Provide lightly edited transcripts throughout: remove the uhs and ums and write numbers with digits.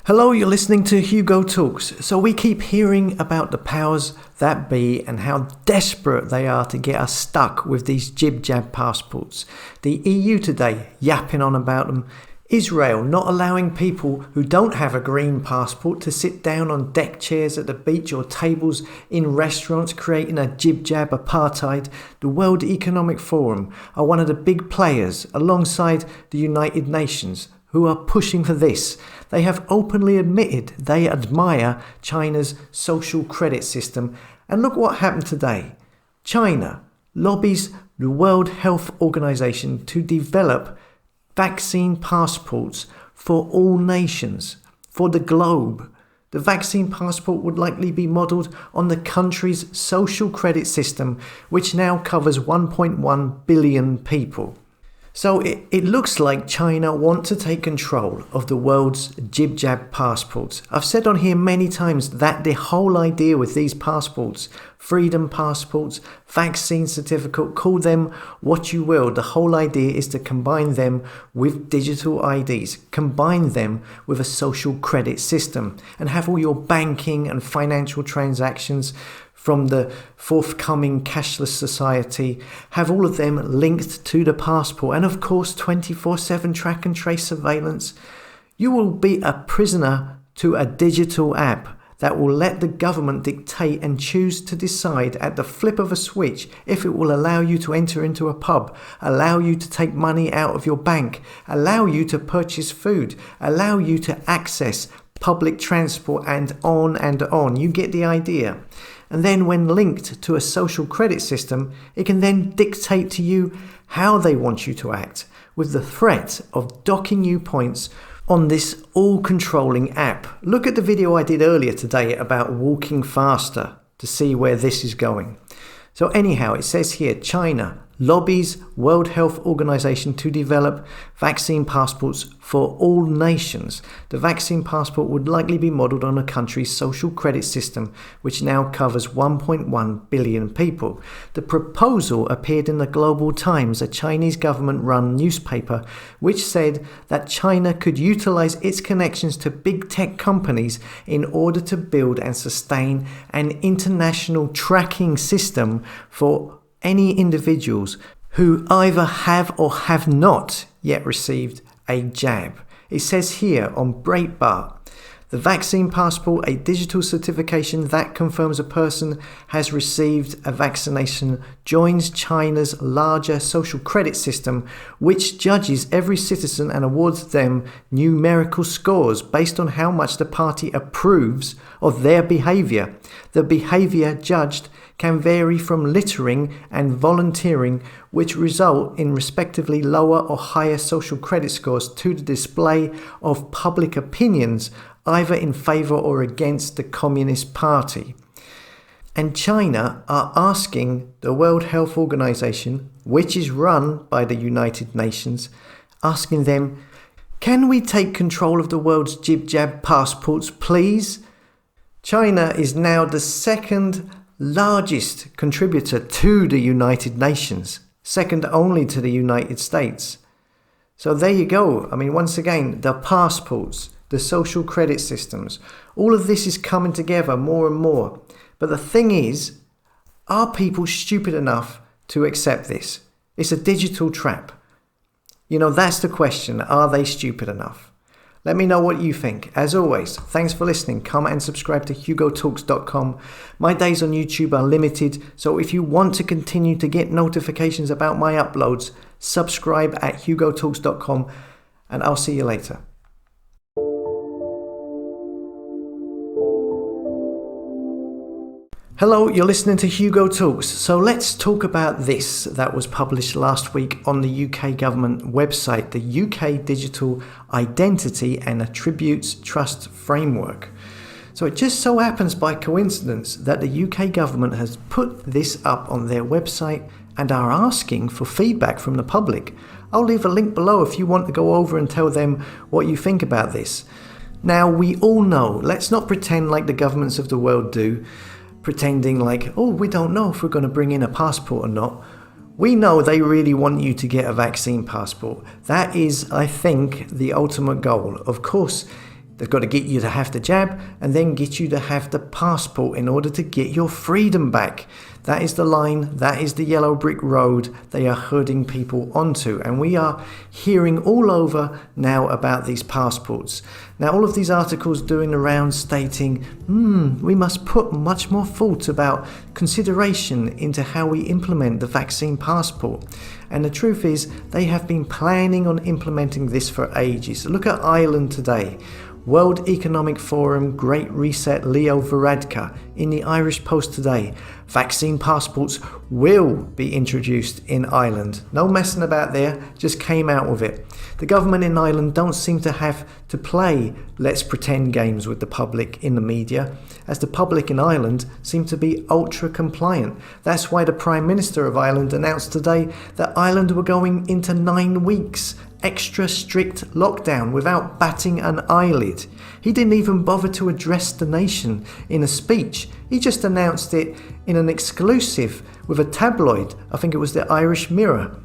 Hello, you're listening to Hugo Talks. So we keep hearing about the powers that be and how desperate they are to get us stuck with these jib-jab passports. The EU today yapping on about them. Israel not allowing people who don't have a green passport to sit down on deck chairs at the beach or tables in restaurants, creating a jib-jab apartheid. The World Economic Forum are one of the big players alongside the United Nations who are pushing for this. They have openly admitted they admire China's social credit system. And look what happened today. China lobbies the World Health Organization to develop vaccine passports for all nations, for the globe. The vaccine passport would likely be modelled on the country's social credit system, which now covers 1.1 billion people. So it looks like China want to take control of the world's jib-jab passports. I've said on here many times that the whole idea with these passports, freedom passports, vaccine certificate, call them what you will, the whole idea is to combine them with digital IDs, combine them with a social credit system, and have all your banking and financial transactions from the forthcoming cashless society, have all of them linked to the passport, and of course 24/7 track and trace surveillance. You will be a prisoner to a digital app that will let the government dictate and choose to decide at the flip of a switch if it will allow you to enter into a pub, allow you to take money out of your bank, allow you to purchase food, allow you to access public transport, and on and on. You get the idea. And then when linked to a social credit system, it can then dictate to you how they want you to act, with the threat of docking you points on this all-controlling app. Look at the video I did earlier today about walking faster to see where this is going. So anyhow, it says here, China lobbies World Health Organization to develop vaccine passports for all nations. The vaccine passport would likely be modelled on a country's social credit system, which now covers 1.1 billion people. The proposal appeared in the Global Times, a Chinese government-run newspaper, which said that China could utilize its connections to big tech companies in order to build and sustain an international tracking system for any individuals who either have or have not yet received a jab. It says here on Breitbart, the vaccine passport, a digital certification that confirms a person has received a vaccination, joins China's larger social credit system, which judges every citizen and awards them numerical scores based on how much the party approves of their behavior. The behavior judged can vary from littering and volunteering, which result in respectively lower or higher social credit scores, to the display of public opinions either in favour or against the Communist Party. And China are asking the World Health Organization, which is run by the United Nations, asking them, can we take control of the world's jib-jab passports, please? China is now the second largest contributor to the United Nations, second only to the United States. So there you go. I mean, once again, the passports, the social credit systems, all of this is coming together more and more. But the thing is, are people stupid enough to accept this? It's a digital trap. You know, that's the question. Are they stupid enough? Let me know what you think. As always, thanks for listening. Come and subscribe to hugotalks.com. My days on YouTube are limited, so if you want to continue to get notifications about my uploads, subscribe at hugotalks.com, and I'll see you later. Hello, you're listening to Hugo Talks. So let's talk about this that was published last week on the UK government website, the UK Digital Identity and Attributes Trust Framework. So it just so happens by coincidence that the UK government has put this up on their website and are asking for feedback from the public. I'll leave a link below if you want to go over and tell them what you think about this. Now, we all know, let's not pretend like the governments of the world do, pretending like, oh, we don't know if we're going to bring in a passport or not. We know they really want you to get a vaccine passport. That is, I think, the ultimate goal. Of course, They've got to get you to have the jab and then get you to have the passport in order to get your freedom back. That is the line, that is the yellow brick road they are herding people onto. And we are hearing all over now about these passports. Now, all of these articles doing the rounds stating, we must put much more thought about consideration into how we implement the vaccine passport. And the truth is, they have been planning on implementing this for ages. Look at Ireland today. World Economic Forum Great Reset Leo Varadkar in the Irish Post today. Vaccine passports will be introduced in Ireland. No messing about there, just came out with it. The government in Ireland don't seem to have to play let's pretend games with the public in the media, as the public in Ireland seem to be ultra compliant. That's why the Prime Minister of Ireland announced today that Ireland were going into 9 weeks extra strict lockdown without batting an eyelid. He didn't even bother to address the nation in a speech. He just announced it in an exclusive with a tabloid. I think it was the Irish Mirror.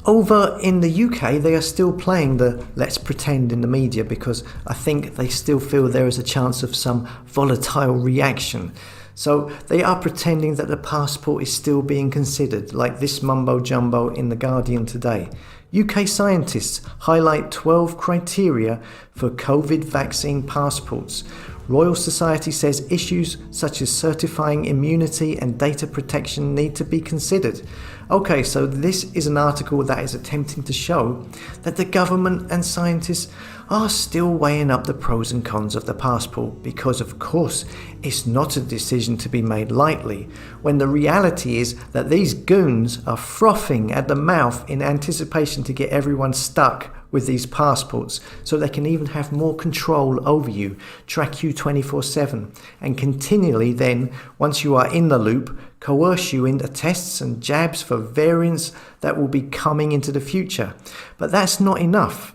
Over in the UK, they are still playing the let's pretend in the media because I think they still feel there is a chance of some volatile reaction. So they are pretending that the passport is still being considered, like this mumbo jumbo in The Guardian today. UK scientists highlight 12 criteria for COVID vaccine passports. Royal Society says issues such as certifying immunity and data protection need to be considered. Okay, so this is an article that is attempting to show that the government and scientists are still weighing up the pros and cons of the passport because, of course, it's not a decision to be made lightly when the reality is that these goons are frothing at the mouth in anticipation to get everyone stuck with these passports so they can even have more control over you, track you 24/7, and continually then, once you are in the loop, coerce you into tests and jabs for variants that will be coming into the future. But that's not enough.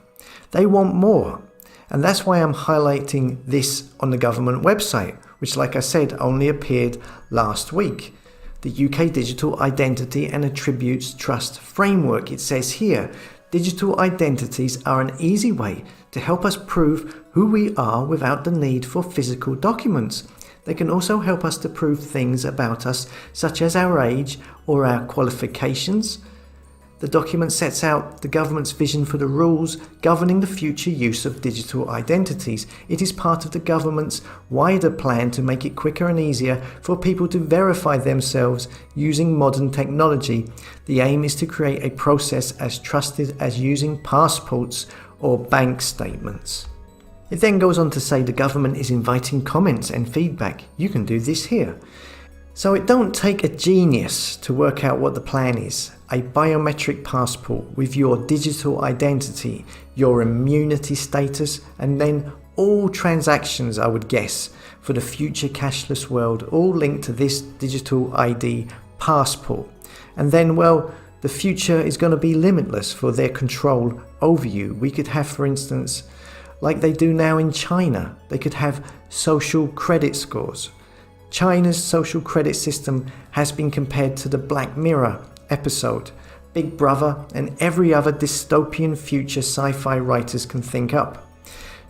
They want more. And that's why I'm highlighting this on the government website, which, like I said, only appeared last week. The UK Digital Identity and Attributes Trust Framework. It says here, digital identities are an easy way to help us prove who we are without the need for physical documents. They can also help us to prove things about us, such as our age or our qualifications. The document sets out the government's vision for the rules governing the future use of digital identities. It is part of the government's wider plan to make it quicker and easier for people to verify themselves using modern technology. The aim is to create a process as trusted as using passports or bank statements. It then goes on to say the government is inviting comments and feedback. You can do this here. So it don't take a genius to work out what the plan is. A biometric passport with your digital identity, your immunity status, and then all transactions, I would guess, for the future cashless world, all linked to this digital ID passport. And then, well, the future is going to be limitless for their control over you. We could have, for instance, like they do now in China, they could have social credit scores. China's social credit system has been compared to the Black Mirror episode, Big Brother, and every other dystopian future sci-fi writers can think up.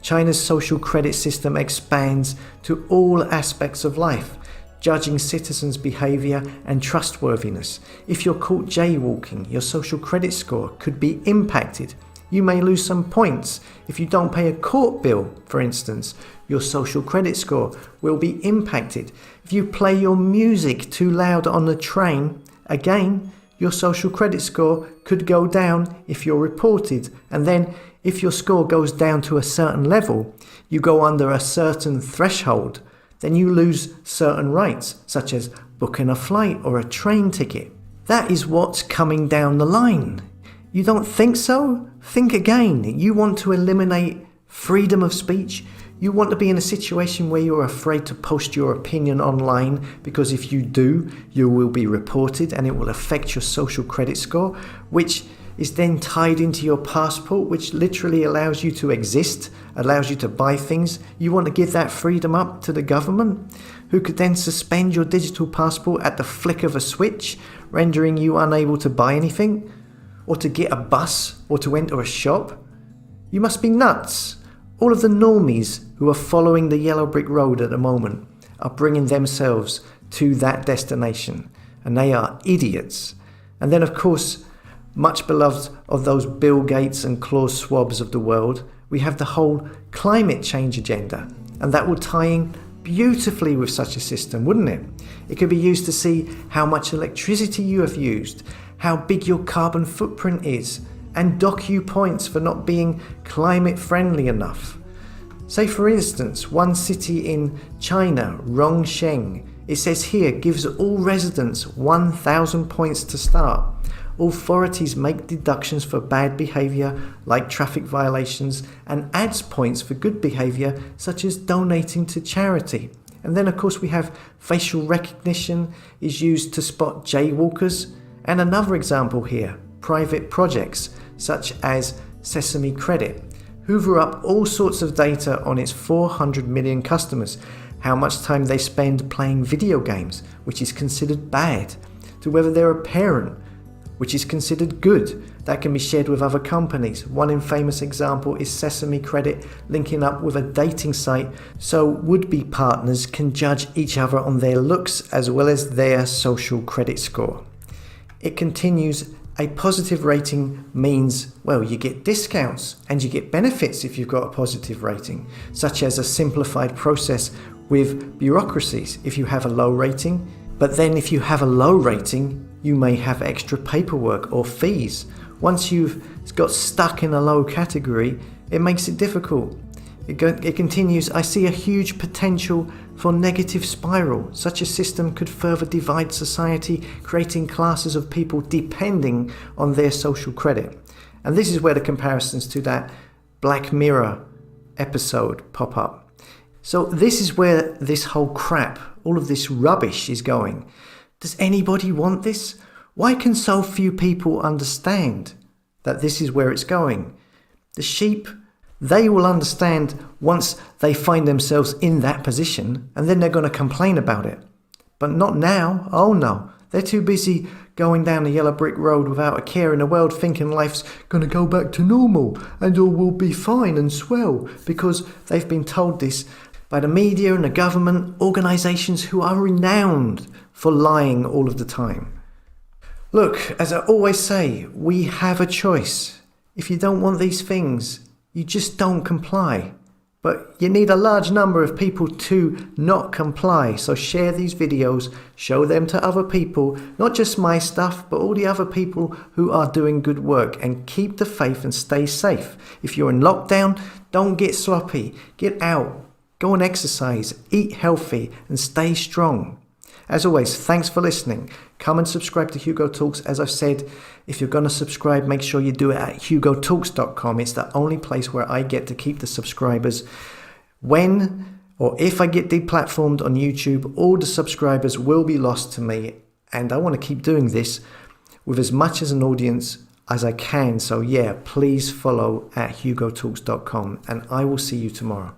China's social credit system expands to all aspects of life, judging citizens' behavior and trustworthiness. If you're caught jaywalking, your social credit score could be impacted. You may lose some points. If you don't pay a court bill, for instance, your social credit score will be impacted. If you play your music too loud on the train, again, your social credit score could go down if you're reported. And then if your score goes down to a certain level, you go under a certain threshold, then you lose certain rights, such as booking a flight or a train ticket. That is what's coming down the line. You don't think so? Think again. You want to eliminate freedom of speech? You want to be in a situation where you're afraid to post your opinion online because if you do, you will be reported and it will affect your social credit score, which is then tied into your passport, which literally allows you to exist, allows you to buy things. You want to give that freedom up to the government, who could then suspend your digital passport at the flick of a switch, rendering you unable to buy anything, or to get a bus, or to enter a shop? You must be nuts. All of the normies who are following the yellow brick road at the moment are bringing themselves to that destination, and they are idiots. And then, of course, much beloved of those Bill Gates and Klaus Schwabs of the world, we have the whole climate change agenda, and that will tie in beautifully with such a system, wouldn't it? It could be used to see how much electricity you have used, how big your carbon footprint is, and dock you points for not being climate friendly enough. Say for instance, one city in China, Rongsheng, it says here, gives all residents 1,000 points to start. Authorities make deductions for bad behaviour like traffic violations and adds points for good behaviour such as donating to charity. And then of course we have facial recognition is used to spot jaywalkers. And another example here, private projects such as Sesame Credit, hoover up all sorts of data on its 400 million customers, how much time they spend playing video games, which is considered bad, to whether they're a parent, which is considered good. That can be shared with other companies. One infamous example is Sesame Credit linking up with a dating site so would-be partners can judge each other on their looks as well as their social credit score. It continues, a positive rating means, well, you get discounts and you get benefits if you've got a positive rating, such as a simplified process with bureaucracies if you have a low rating. But then if you have a low rating, you may have extra paperwork or fees. Once you've got stuck in a low category, it makes it difficult. It continues, I see a huge potential for negative spiral. Such a system could further divide society, creating classes of people depending on their social credit. And this is where the comparisons to that Black Mirror episode pop up. So this is where this whole crap, all of this rubbish is going. Does anybody want this? Why can so few people understand that this is where it's going? The sheep, they will understand once they find themselves in that position, and then they're going to complain about it. But not now. Oh no. They're too busy going down the yellow brick road without a care in the world, thinking life's going to go back to normal and all will be fine and swell, because they've been told this by the media and the government, organisations who are renowned for lying all of the time. Look, as I always say, we have a choice. If you don't want these things, you just don't comply. But you need a large number of people to not comply. So share these videos, show them to other people, not just my stuff, but all the other people who are doing good work, and keep the faith and stay safe. If you're in lockdown, don't get sloppy. Get out, go and exercise, eat healthy, and stay strong. As always, thanks for listening. Come and subscribe to Hugo Talks. As I've said, if you're going to subscribe, make sure you do it at hugotalks.com. It's the only place where I get to keep the subscribers. When or if I get deplatformed on YouTube, all the subscribers will be lost to me. And I want to keep doing this with as much as an audience as I can. So yeah, please follow at hugotalks.com, and I will see you tomorrow.